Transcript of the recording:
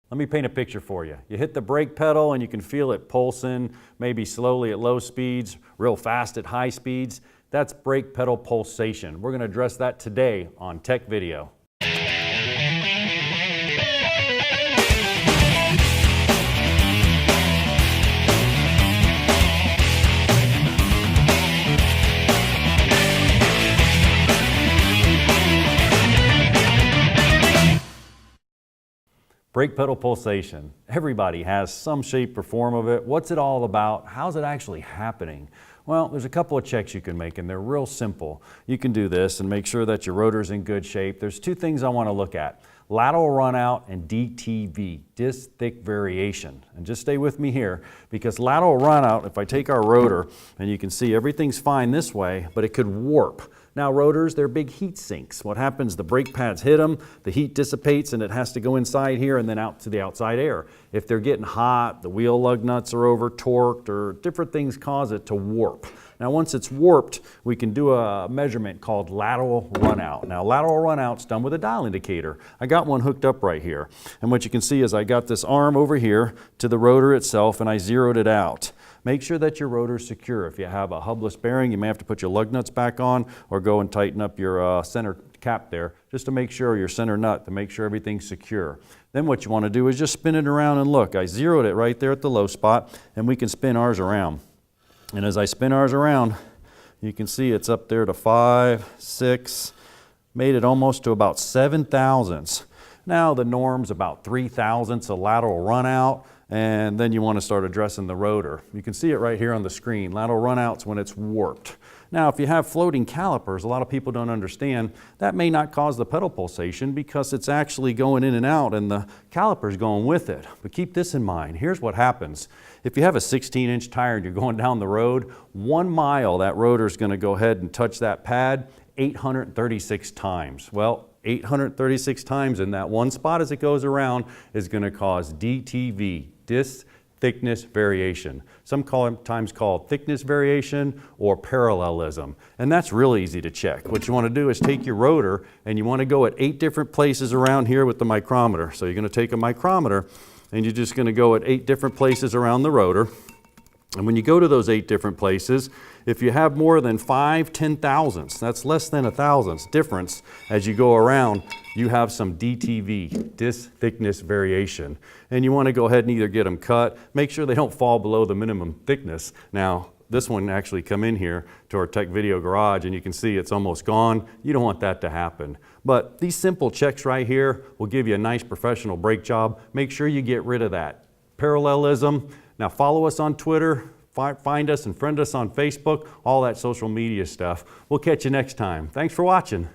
Let me paint a picture for you. You hit the brake pedal and you can feel it pulsing, maybe slowly at low speeds, real fast at high speeds. That's brake pedal pulsation. We're going to address that today on Tech Video. Brake pedal pulsation. Everybody has some shape or form of it. What's it all about? How's it actually happening? Well, there's a couple of checks you can make and they're real simple. You can do this and make sure that your rotor's in good shape. There's two things I want to look at: lateral runout and DTV, disc thick variation. And just stay with me here, because lateral runout, if I take our rotor and you can see everything's fine this way, but it could warp. Now rotors, they're big heat sinks. What happens, the brake pads hit them, the heat dissipates and it has to go inside here and then out to the outside air. If they're getting hot, the wheel lug nuts are over torqued, or different things cause it to warp. Now once it's warped, we can do a measurement called lateral runout. Now lateral runout's done with a dial indicator. I got one hooked up right here. And what you can see is I got this arm over here to the rotor itself and I zeroed it out. Make sure that your rotor's secure. If you have a hubless bearing, you may have to put your lug nuts back on or go and tighten up your center cap there just to make sure, your center nut, to make sure everything's secure. Then what you want to do is just spin it around and look. I zeroed it right there at the low spot and we can spin ours around. And as I spin ours around, you can see it's up there to 5, 6, made it almost to about 7 thousandths. Now the norm's about 3 thousandths of lateral runout, and then you want to start addressing the rotor. You can see it right here on the screen. Lateral runout's when it's warped. Now if you have floating calipers, a lot of people don't understand, that may not cause the pedal pulsation because it's actually going in and out and the caliper's going with it. But keep this in mind. Here's what happens. If you have a 16-inch tire and you're going down the road, 1 mile that rotor's going to go ahead and touch that pad 836 times. Well, 836 times in that one spot as it goes around is going to cause DTV, disc thickness variation. Sometimes called thickness variation or parallelism. And that's real easy to check. What you want to do is take your rotor and you want to go at 8 different places around here with the micrometer. So you're going to take a micrometer and you're just going to go at 8 different places around the rotor. And when you go to those 8 different places, if you have more than 5 10,000ths, that's less than a thousandths difference as you go around, you have some DTV, disc thickness variation. And you want to go ahead and either get them cut, make sure they don't fall below the minimum thickness. Now, this one actually come in here to our Tech Video garage and you can see it's almost gone. You don't want that to happen. But these simple checks right here will give you a nice professional brake job. Make sure you get rid of that parallelism. Now follow us on Twitter, find us and friend us on Facebook, all that social media stuff. We'll catch you next time. Thanks for watching.